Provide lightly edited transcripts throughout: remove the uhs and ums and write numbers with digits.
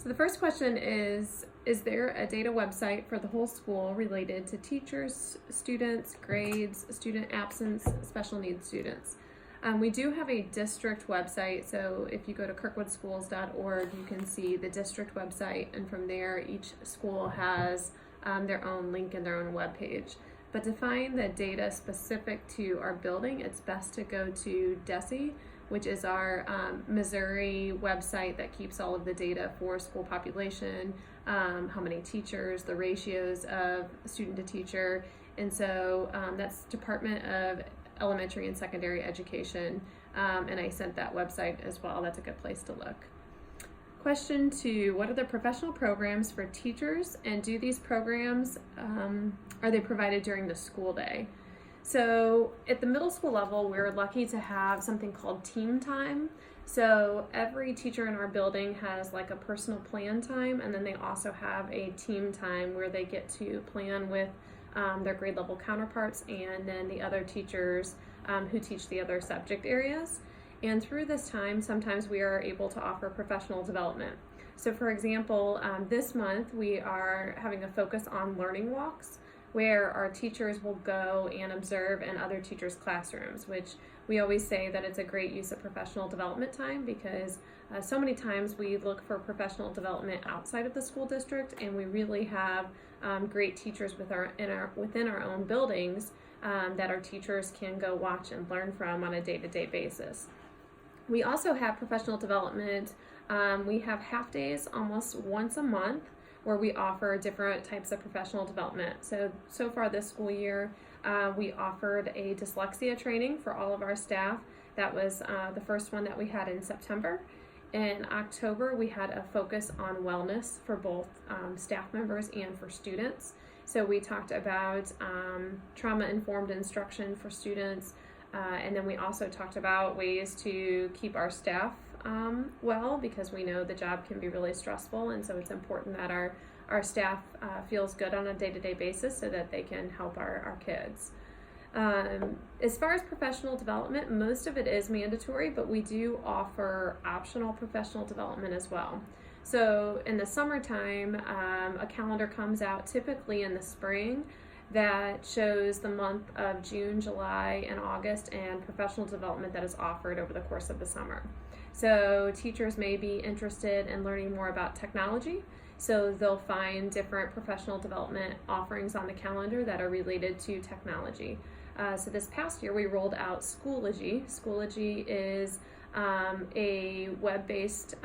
So the first question is there a data website for the whole school related to teachers, students, grades, student absence, special needs students? We do have a district website, so if you go to kirkwoodschools.org, you can see the district website, and from there each school has their own link and their own webpage. But to find the data specific to our building, it's best to go to DESE, which is our Missouri website that keeps all of the data for school population, how many teachers, the ratios of student to teacher, and so that's Department of Elementary and Secondary Education, and I sent that website as well. That's a good place to look. Question 2, what are the professional programs for teachers, and do these programs, are they provided during the school day? So at the middle school level, we're lucky to have something called team time. So every teacher in our building has like a personal plan time, and then they also have a team time where they get to plan with their grade level counterparts and then the other teachers who teach the other subject areas. And through this time, sometimes we are able to offer professional development. So for example, this month we are having a focus on learning walks, where our teachers will go and observe in other teachers' classrooms, which we always say that it's a great use of professional development time, because so many times we look for professional development outside of the school district, and we really have great teachers within our own buildings that our teachers can go watch and learn from on a day-to-day basis. We also have professional development. We have half days almost once a month where we offer different types of professional development. So far this school year, we offered a dyslexia training for all of our staff. That was the first one that we had in September. In October, we had a focus on wellness for both staff members and for students. So we talked about trauma-informed instruction for students, and then we also talked about ways to keep our staff well, because we know the job can be really stressful, and so it's important that our staff feels good on a day-to-day basis so that they can help our kids. As far as professional development, most of it is mandatory, but we do offer optional professional development as well. So in the summertime, a calendar comes out typically in the spring that shows the month of June, July, and August, and professional development that is offered over the course of the summer. So teachers may be interested in learning more about technology, so they'll find different professional development offerings on the calendar that are related to technology. So this past year we rolled out Schoology. Schoology is a web-based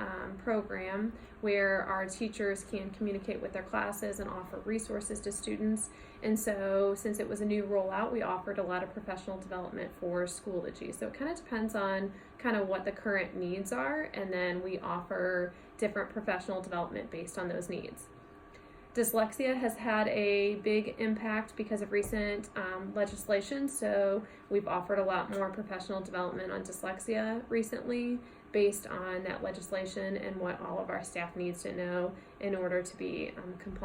program where our teachers can communicate with their classes and offer resources to students. And so since it was a new rollout, we offered a lot of professional development for Schoology. So it kind of depends on kind of what the current needs are, and then we offer different professional development based on those needs. Dyslexia has had a big impact because of recent legislation, so we've offered a lot more professional development on dyslexia recently based on that legislation and what all of our staff needs to know in order to be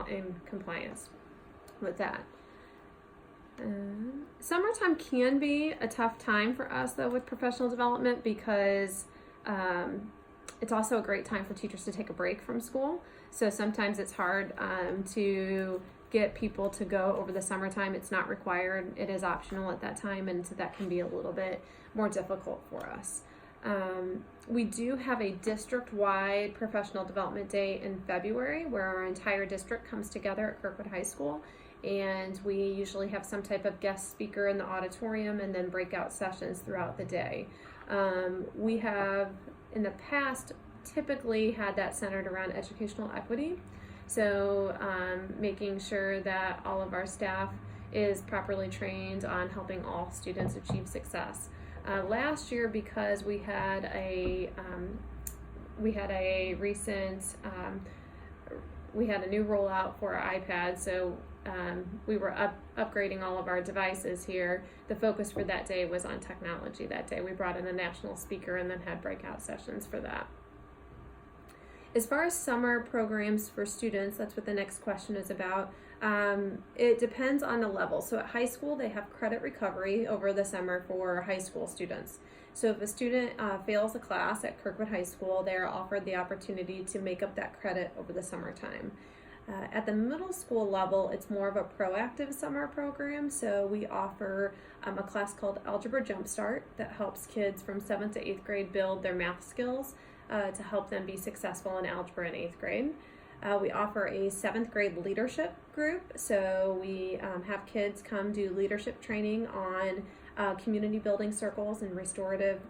in compliance with that. Summertime can be a tough time for us though with professional development, because it's also a great time for teachers to take a break from school. So sometimes it's hard to get people to go over the summertime. It's not required, it is optional at that time, and so that can be a little bit more difficult for us. We do have a district-wide professional development day in February where our entire district comes together at Kirkwood High School, and we usually have some type of guest speaker in the auditorium and then breakout sessions throughout the day. We have in the past typically had that centered around educational equity, so making sure that all of our staff is properly trained on helping all students achieve success. Last year, because we had a new rollout for our iPads, so we were upgrading all of our devices here. The focus for that day was on technology that day. We brought in a national speaker and then had breakout sessions for that. As far as summer programs for students, that's what the next question is about. It depends on the level. So at high school, they have credit recovery over the summer for high school students. So if a student fails a class at Kirkwood High School, they're offered the opportunity to make up that credit over the summertime. At the middle school level, it's more of a proactive summer program. So we offer a class called Algebra Jumpstart that helps kids from 7th to 8th grade build their math skills to help them be successful in algebra in 8th grade. We offer a 7th grade leadership group, so we have kids come do leadership training on community building circles and restorative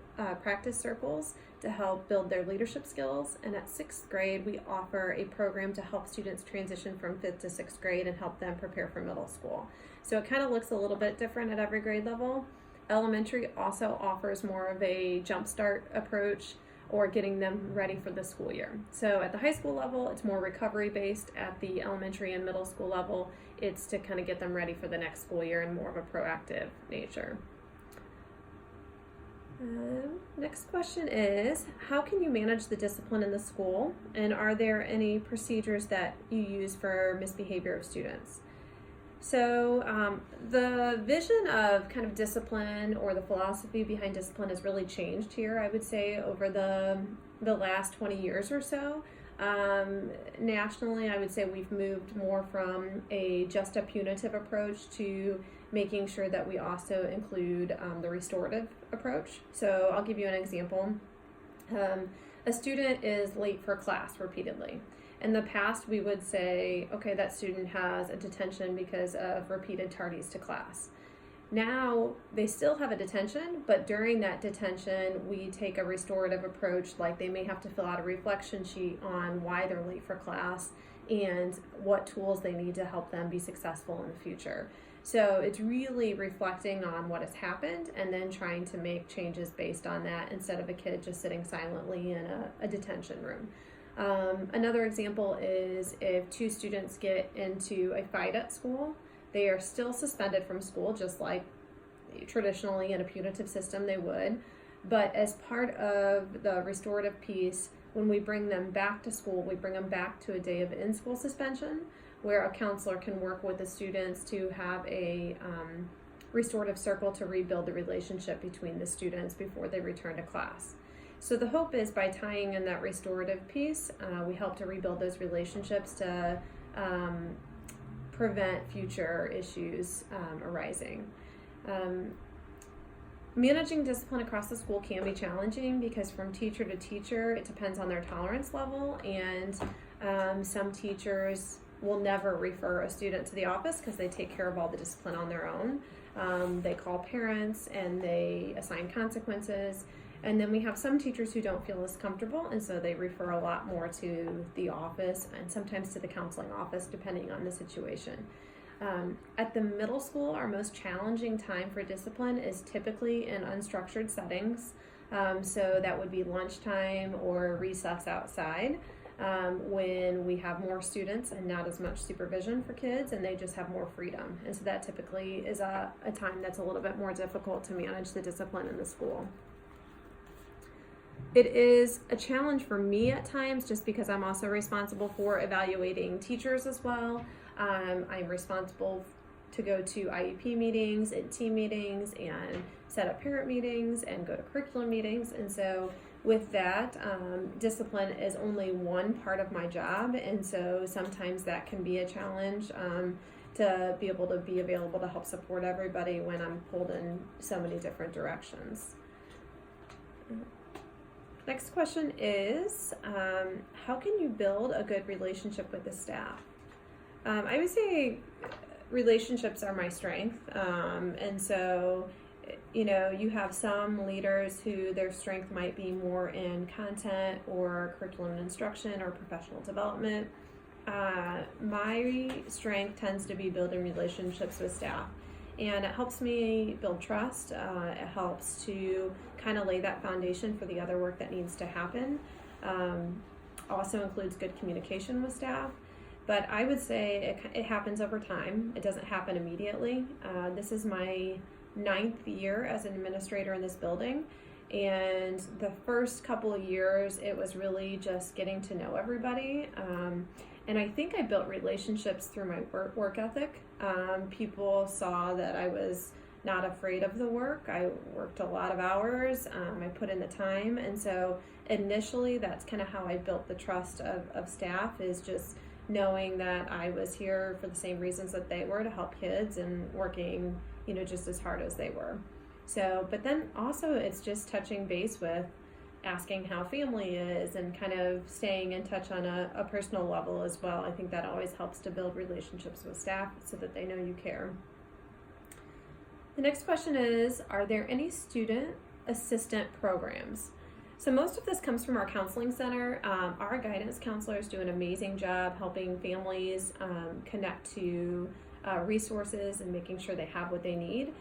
practice circles to help build their leadership skills. And at 6th grade, we offer a program to help students transition from 5th to 6th grade and help them prepare for middle school. So it kind of looks a little bit different at every grade level. Elementary also offers more of a jumpstart approach, or getting them ready for the school year. So at the high school level, it's more recovery based. At the elementary and middle school level, it's to kind of get them ready for the next school year and more of a proactive nature. Next question is, how can you manage the discipline in the school? And are there any procedures that you use for misbehavior of students? So the vision of kind of discipline, or the philosophy behind discipline, has really changed here, I would say, over the last 20 years or so. Nationally, I would say we've moved more from just a punitive approach to making sure that we also include the restorative approach. So I'll give you an example. A student is late for class repeatedly. In the past, we would say, okay, that student has a detention because of repeated tardies to class. Now, they still have a detention, but during that detention, we take a restorative approach, like they may have to fill out a reflection sheet on why they're late for class and what tools they need to help them be successful in the future. So it's really reflecting on what has happened and then trying to make changes based on that, instead of a kid just sitting silently in a detention room. Another example is if two students get into a fight at school, they are still suspended from school, just like traditionally in a punitive system they would. But as part of the restorative piece, when we bring them back to school, we bring them back to a day of in-school suspension, where a counselor can work with the students to have a restorative circle to rebuild the relationship between the students before they return to class. So the hope is, by tying in that restorative piece, we help to rebuild those relationships to prevent future issues arising. Managing discipline across the school can be challenging, because from teacher to teacher, it depends on their tolerance level, and some teachers will never refer a student to the office because they take care of all the discipline on their own. They call parents and they assign consequences. And then we have some teachers who don't feel as comfortable, and so they refer a lot more to the office, and sometimes to the counseling office, depending on the situation. At the middle school, our most challenging time for discipline is typically in unstructured settings. So that would be lunchtime or recess outside, when we have more students and not as much supervision for kids, and they just have more freedom. And so that typically is a time that's a little bit more difficult to manage the discipline in the school. It is a challenge for me at times, just because I'm also responsible for evaluating teachers as well. I'm responsible to go to IEP meetings and team meetings and set up parent meetings and go to curriculum meetings. And so with that, discipline is only one part of my job. And so sometimes that can be a challenge to be able to be available to help support everybody when I'm pulled in so many different directions. Next question is, how can you build a good relationship with the staff? I would say relationships are my strength. And so, you have some leaders who their strength might be more in content or curriculum and instruction or professional development. My strength tends to be building relationships with staff. And it helps me build trust. It helps to kind of lay that foundation for the other work that needs to happen. Also includes good communication with staff. But I would say it happens over time. It doesn't happen immediately. This is my 9th year as an administrator in this building. And the first couple of years, it was really just getting to know everybody. And I think I built relationships through my work ethic. People saw that I was not afraid of the work. I worked a lot of hours. I put in the time. And so initially, that's kind of how I built the trust of staff, is just knowing that I was here for the same reasons that they were, to help kids, and working, just as hard as they were. So, but then also it's just touching base with, asking how family is, and kind of staying in touch on a personal level as well. I think that always helps to build relationships with staff so that they know you care. The next question is, are there any student assistant programs? So most of this comes from our counseling center. Our guidance counselors do an amazing job helping families connect to resources and making sure they have what they need.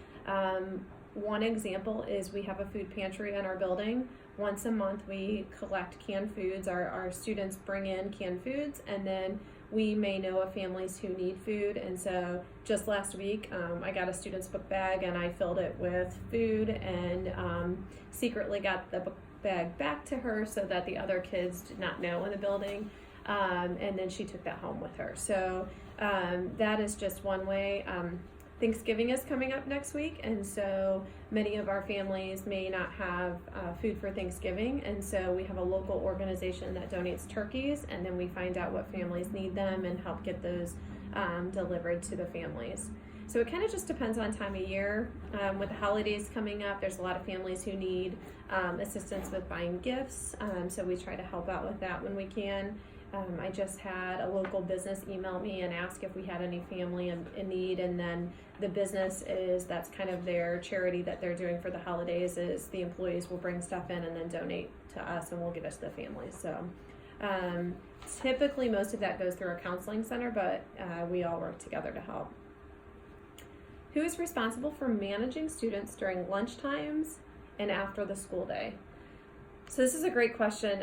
One example is we have a food pantry in our building. Once a month we collect canned foods. Our students bring in canned foods, and then we may know of families who need food. And so just last week I got a student's book bag and I filled it with food, and secretly got the book bag back to her so that the other kids did not know in the building, and then she took that home with her. So that is just one way. Thanksgiving is coming up next week, and so many of our families may not have food for Thanksgiving, and so we have a local organization that donates turkeys, and then we find out what families need them and help get those delivered to the families. So it kind of just depends on time of year. With the holidays coming up, there's a lot of families who need assistance with buying gifts, so we try to help out with that when we can. I just had a local business email me and ask if we had any family in need, and then the business that's kind of their charity that they're doing for the holidays, is the employees will bring stuff in and then donate to us, and we'll give it to the families. So typically most of that goes through our counseling center, but we all work together to help. Who is responsible for managing students during lunch times and after the school day? So this is a great question.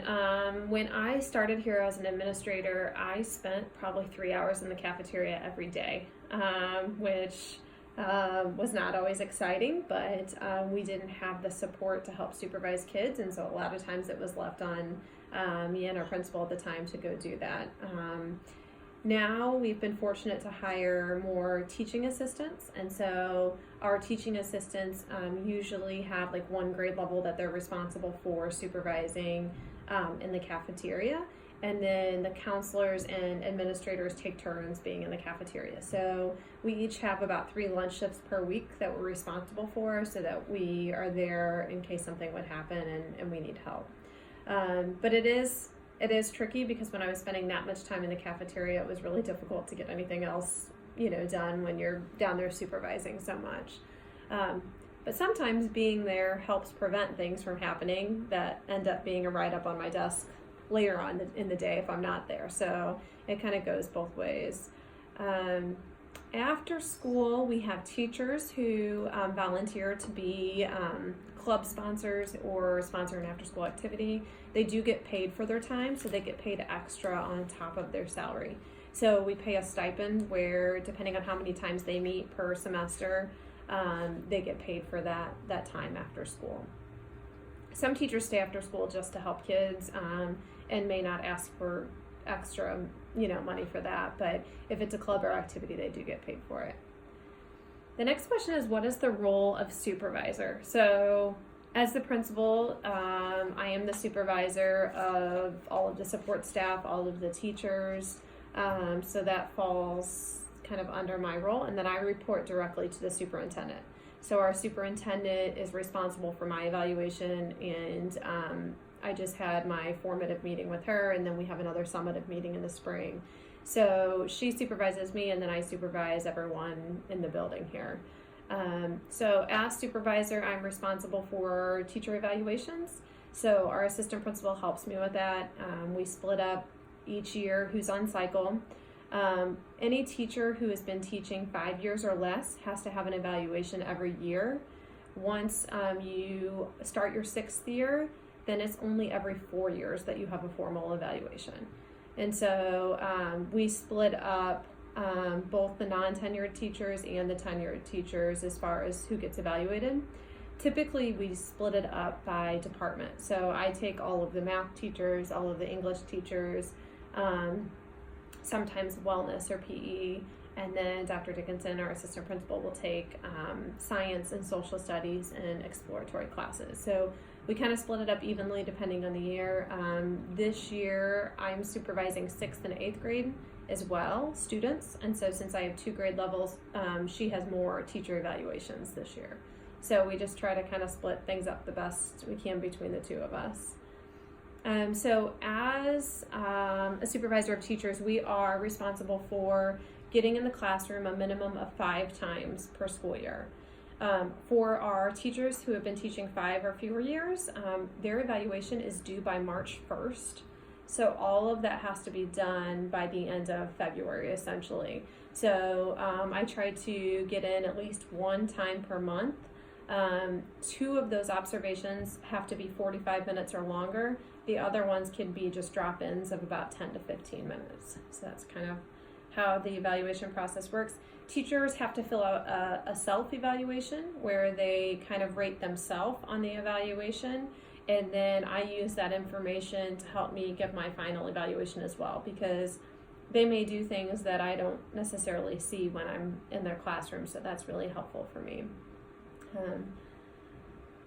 When I started here as an administrator, I spent probably 3 hours in the cafeteria every day, which was not always exciting, but we didn't have the support to help supervise kids, and so a lot of times it was left on me and our principal at the time to go do that. Now we've been fortunate to hire more teaching assistants, and so our teaching assistants usually have like one grade level that they're responsible for supervising in the cafeteria, and then the counselors and administrators take turns being in the cafeteria. So we each have about 3 lunch shifts per week that we're responsible for, so that we are there in case something would happen and we need help. But it is tricky, because when I was spending that much time in the cafeteria, it was really difficult to get anything else, done when you're down there supervising so much. But sometimes being there helps prevent things from happening that end up being a write-up on my desk later on in the day if I'm not there. So it kind of goes both ways. After school, we have teachers who volunteer to be club sponsors or sponsor an after-school activity. They do get paid for their time, so they get paid extra on top of their salary. So we pay a stipend where, depending on how many times they meet per semester, they get paid for that time after school. Some teachers stay after school just to help kids and may not ask for extra money for that, but if it's a club or activity, they do get paid for it. The next question is, what is the role of supervisor? So as the principal, I am the supervisor of all of the support staff, all of the teachers, so that falls kind of under my role, and then I report directly to the superintendent. So our superintendent is responsible for my evaluation, and I just had my formative meeting with her, and then we have another summative meeting in the spring. So she supervises me, and then I supervise everyone in the building here. So as supervisor, I'm responsible for teacher evaluations. So our assistant principal helps me with that. We split up each year who's on cycle. Any teacher who has been teaching 5 years or less has to have an evaluation every year. Once you start your 6th year, then it's only every 4 years that you have a formal evaluation. And so we split up both the non-tenured teachers and the tenured teachers as far as who gets evaluated. Typically, we split it up by department. So I take all of the math teachers, all of the English teachers, sometimes wellness or PE, and then Dr. Dickinson, our assistant principal, will take science and social studies and exploratory classes. So we kind of split it up evenly depending on the year. This year I'm supervising 6th and 8th grade as well, students, and so since I have 2 grade levels, she has more teacher evaluations this year. So we just try to kind of split things up the best we can between the 2 of us. So as a supervisor of teachers, we are responsible for getting in the classroom a minimum of 5 times per school year. For our teachers who have been teaching 5 or fewer years, their evaluation is due by March 1st. So all of that has to be done by the end of February, essentially. So I try to get in at least 1 time per month. 2 of those observations have to be 45 minutes or longer. The other ones can be just drop-ins of about 10 to 15 minutes. So that's kind of how the evaluation process works. Teachers have to fill out a self-evaluation where they kind of rate themselves on the evaluation, and then I use that information to help me give my final evaluation as well, because they may do things that I don't necessarily see when I'm in their classroom, so that's really helpful for me.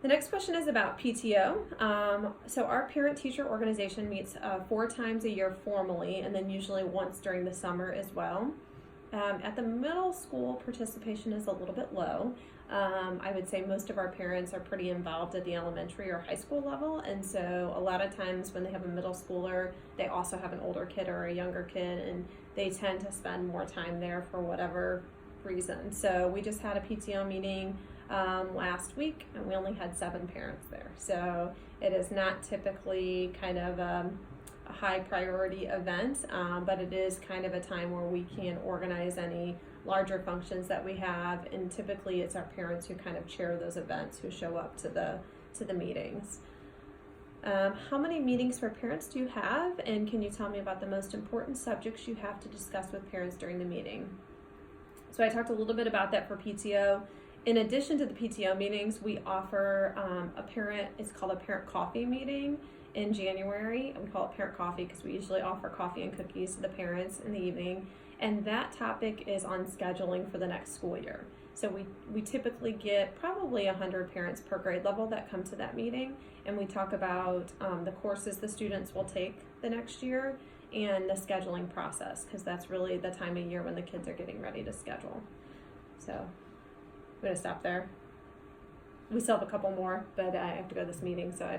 The next question is about PTO. So our parent-teacher organization meets 4 times a year formally, and then usually once during the summer as well. At the middle school, participation is a little bit low. I would say most of our parents are pretty involved at the elementary or high school level, and so a lot of times when they have a middle schooler, they also have an older kid or a younger kid, and they tend to spend more time there for whatever reason. So we just had a PTO meeting last week, and we only had 7 parents there. So it is not typically kind of a high priority event, but it is kind of a time where we can organize any larger functions that we have, and typically it's our parents who kind of chair those events, who show up to the meetings. How many meetings for parents do you have, and can you tell me about the most important subjects you have to discuss with parents during the meeting? So I talked a little bit about that for PTO. In addition to the PTO meetings, we offer it's called a parent coffee meeting in January. We call it parent coffee because we usually offer coffee and cookies to the parents in the evening. And that topic is on scheduling for the next school year. So we typically get probably 100 parents per grade level that come to that meeting, and we talk about the courses the students will take the next year and the scheduling process, because that's really the time of year when the kids are getting ready to schedule. So I'm going to stop there. We still have a couple more, but I have to go to this meeting, so